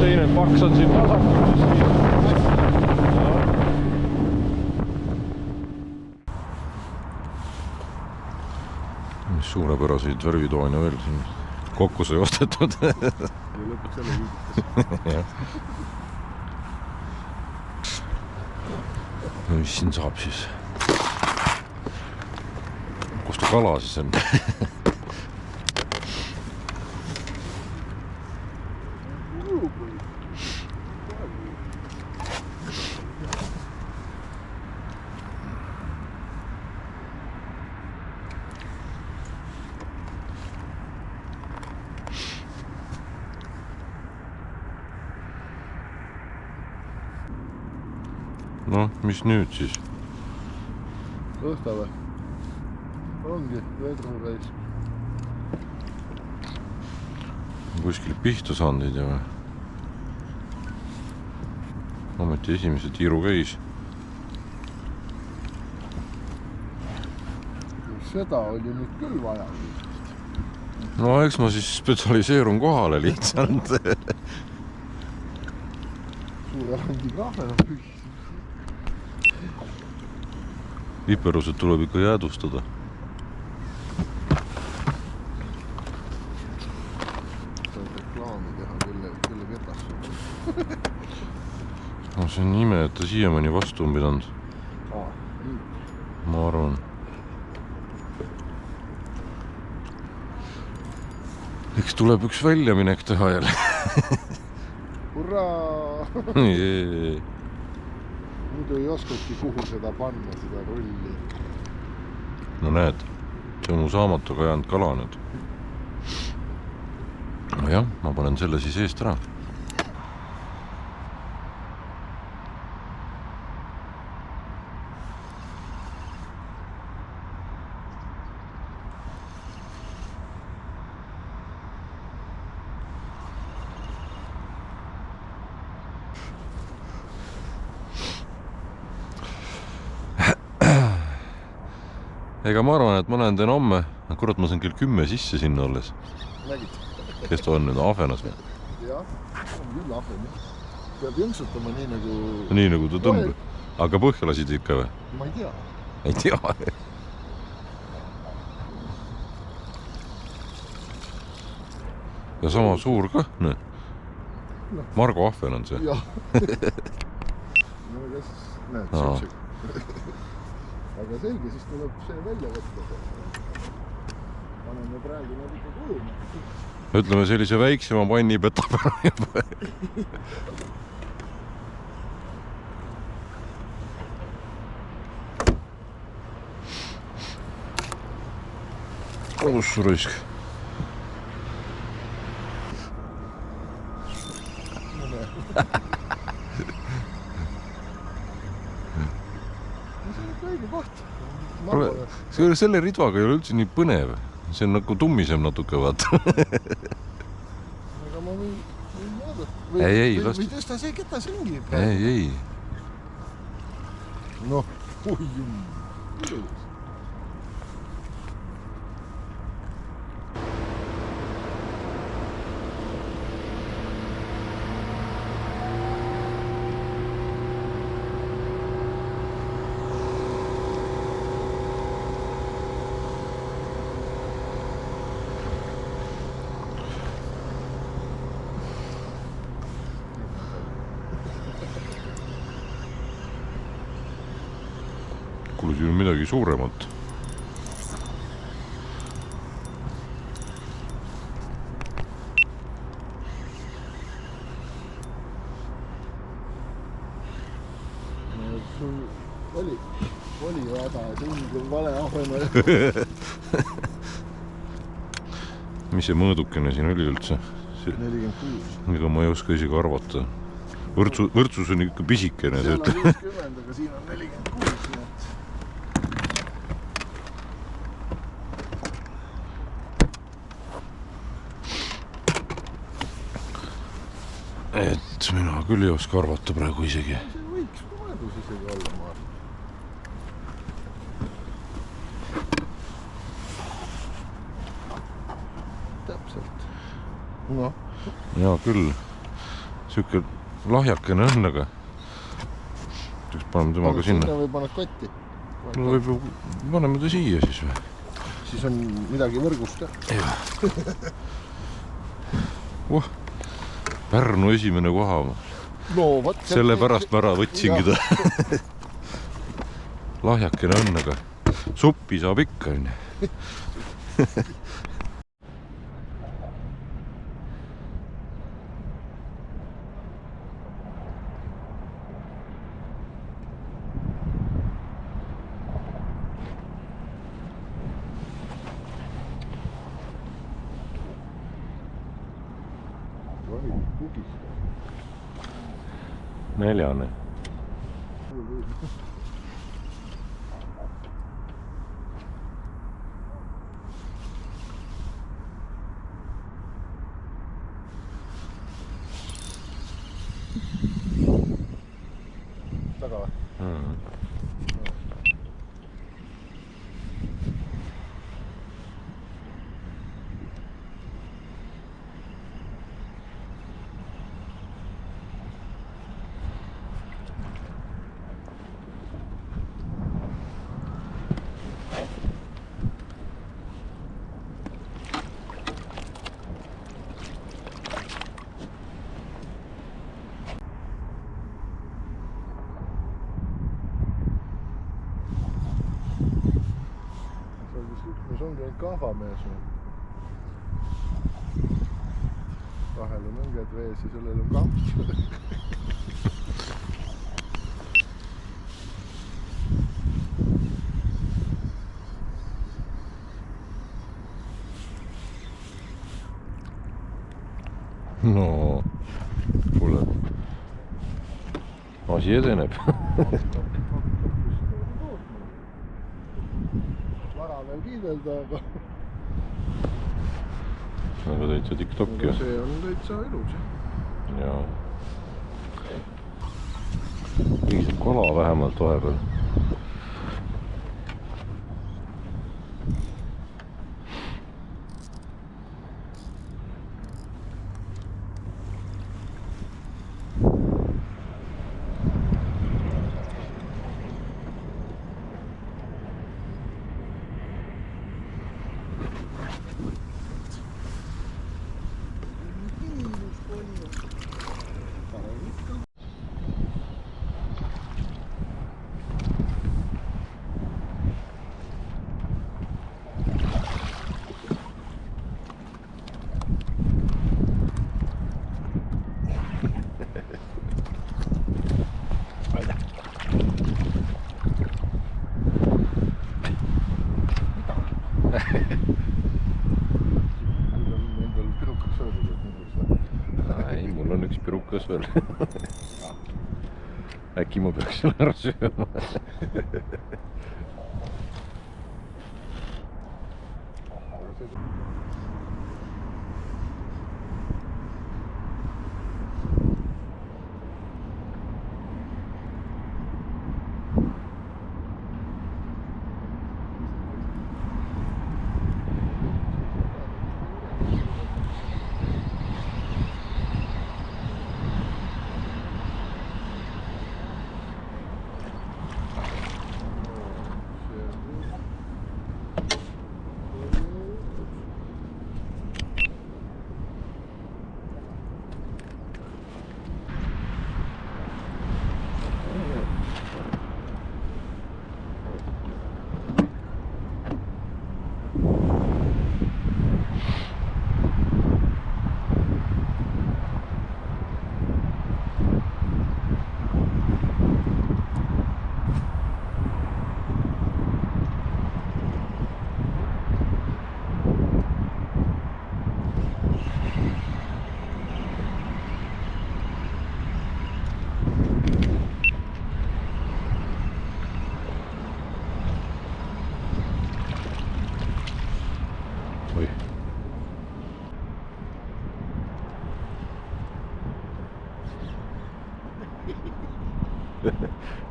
Teine paks on siin vasakul. Mis suurepäraseid värvitoone veel siin kokku sai ostetud. Ja lõpuks jälle viidikas. Mis siin saab siis? Kus ta kala siis on? Noh, mis nüüd siis? Õhta või? Ongi, vedru reis. Kuskil pihta saanud ei tea või? Ometi esimese tiiru käis. Seda oli nüüd küll vaja. No eks ma siis spetsialiseerun kohale lihtsalt. Suure rangi kahve on pühi. Viperused tuleb ikka jäädustada. Saad reklaami teha, kelle ketas. No see on ime, et ta siiamaani vastu on pidanud. Ma arvan. Eks tuleb üks väljaminek teha jälle. Hurraa! Jee. Muidu ei oskagi kuhu seda panna, seda rolli. No näed, see on mu saamatuga jäänud kala nüüd. No jah, ma panen selle siis eest ära. Ega ma arvan, et ma näen teine homme. Kurat, ma saan kell 10 sisse sinna alles. Nägid? Kes ta on nüüd? Ahvenas või? Jah, on küll ahven. Peab jõnksutama nii nagu... Nii nagu ta tõmbab. Aga põhja lasid ikka või? Ma ei tea. Ei tea. Ja sama suur ka. Margo ahven on see. Jah. No kes... Näed, siuksega. Aga selge, siis tuleb see välja võtta. Paneme praegu nad ikka kujuma. Ütleme sellise väiksema panni petab ära juba. Ussu raisk. Selle ridvaga ei ole üldse nii põnev. See on nagu tummisem natuke, vaata. Aga ma võin vaadata. Või tõsta see ketas ringi. Ei. Noh, oi jumm. Kuule, siin on midagi suuremat. Sul oli häda, tund on vale ahvena. Mis see mõõdukene siin oli üldse? 46. Ega ma ei oska isegi arvata. Võrdsus on ikka pisikene. Seal on 50, aga siin on 46. mina küll ei oska arvata praegu isegi. See võiks mõelus isegi olla, ma arvan. Täpselt. Noh. Jaa küll. Siuke lahjakene on, aga paneme temaga sinna. Sinna või paned kotti? No võib ju paneme ta siia siis või? Siis on midagi võrgust, jah? Pärnu esimene koha. No, võt, selle pärast ma ära võtsingi ta. Lahjakene on, aga suppi saab ikka, on. Neljane. Taga või? See ongi ainult kahvamees. Vahel on õnged vees ja sellel on kahv. No, kuule. Asi edeneb. Vara veel kiidelda, aga... Aga täitsa TikTok'i. See on täitsa ilus. Jaa. Piisab kala vähemalt vahepeal. Ei, mul on üks pirukas veel. Äkki ma peaks selle ära sööma.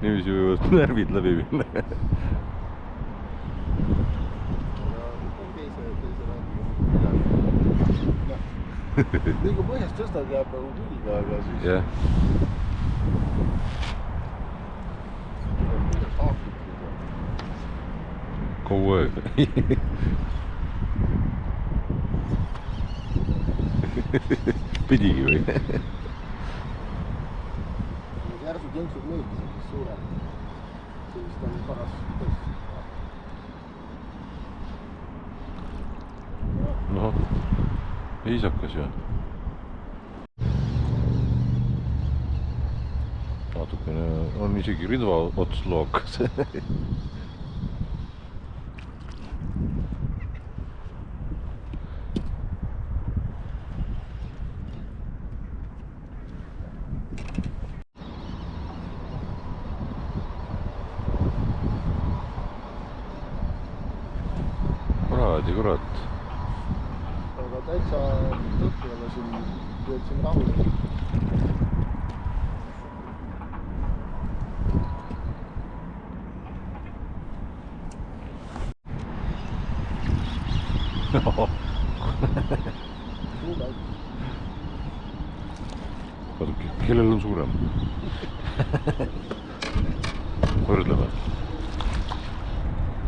niiviisi võivad närvid läbi minna. nii kui põhjast tõstad, jääb nagu külge, aga siis... jah. Kogu aeg. Pidigi või? Järsud jõnksud meeldisid, mis suurem. See vist on paras tõst. noh, viisakas ju. natukene on isegi ridva ots lookas. kurat. aga täitsa õppijale siin töötasin rahulikult. vaadake, kellel on suurem? võrdleme.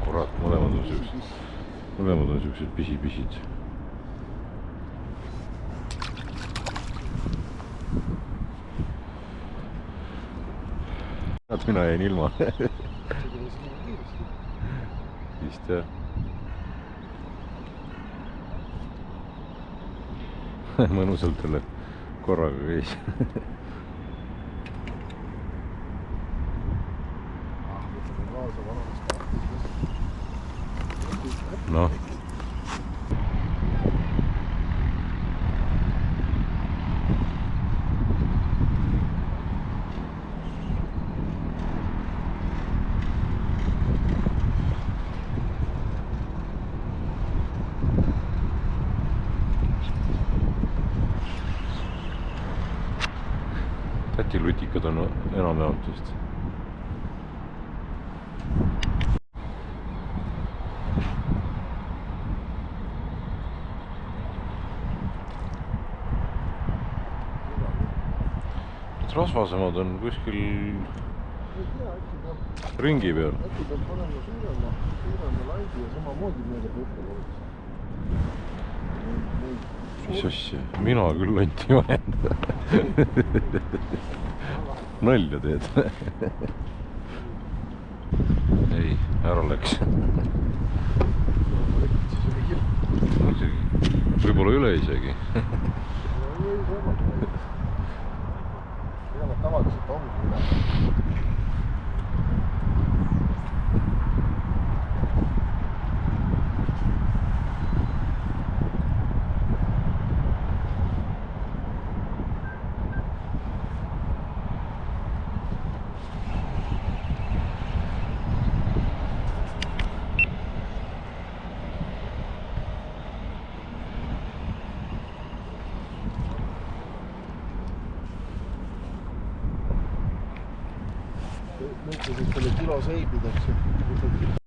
kurat, mõlemad on siuksed pisi-pisid. mina jäin ilma. vist jah. mõnusalt jälle korraga käis. noh. Tätilutikad on enam-jaolt vist. rasvasemad on kuskil ringi peal. äkki peab panema suurema landi ja samamoodi mööda põhja loodus. mis asja, mina küll anti vahenda. nalja teed. ei, ära läks. võib-olla üle isegi. tavaliselt ongi üle. mõtlesid selle kilo seibideks.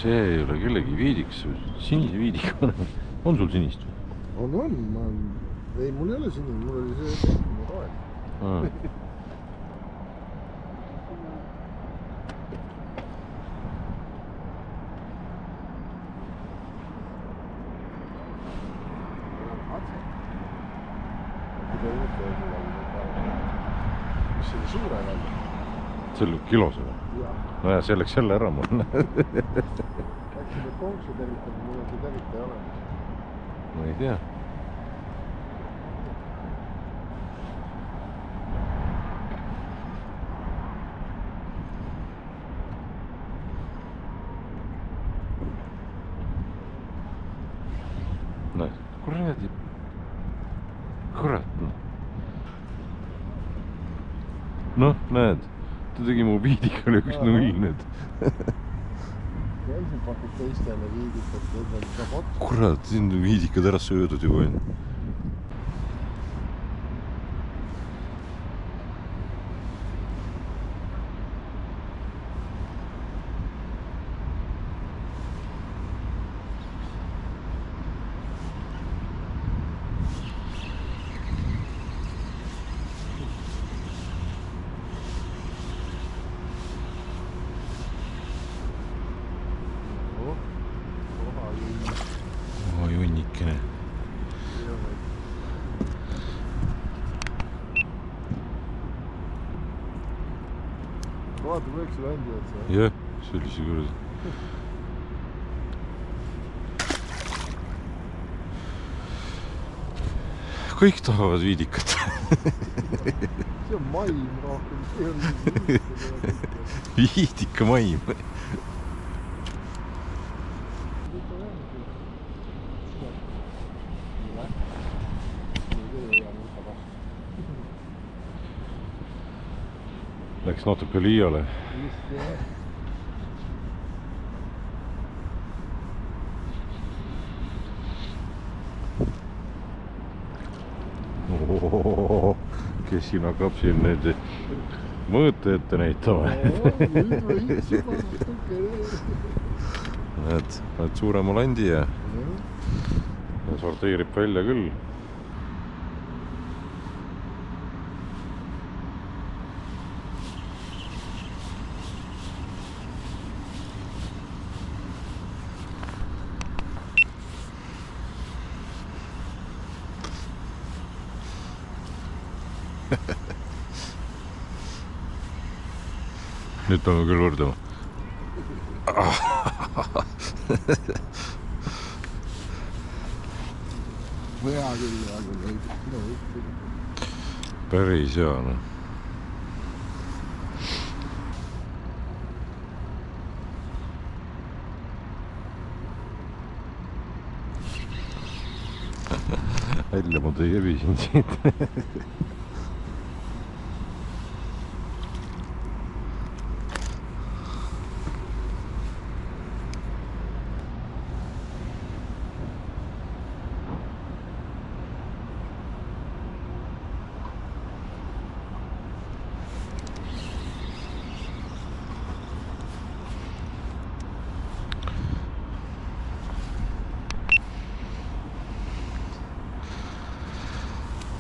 see ei ole kellegi viidiks, sinise viidik on. on sul sinist? on, ei, mul ei ole sinine, mul oli see roheline. mis selle suure on? see oli kilose või? nojah, see läks jälle ära mul. äkki need konksu tervitab, mul on see tervitaja olemas. ma ei tea. näed, kuradi, kurat noh. noh, näed, ta tegi mu viidikale üks null nüüd. Käisin pakub teistele viidikat, endal saab otsa. kurat, siin on viidikad ära söödud juba on. Junnikene. Vaata, võiks ju andi otsa. jah, sellise kuradi. kõik tahavad viidikat. see on maim rohkem, see on viidika maim. Läks natuke liiale. kes siin hakkab siin nüüd mõõte ette näitama? näed suurema landi ja sorteerib välja küll. nüüd peame küll võrdlema. hea küll, päris hea noh. välja ma tõi ebisin siit.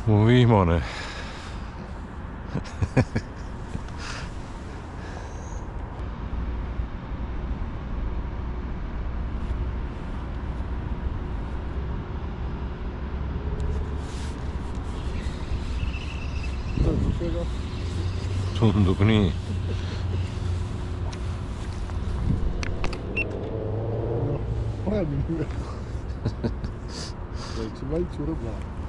mu viimane. tundub nii. väikse rõbla.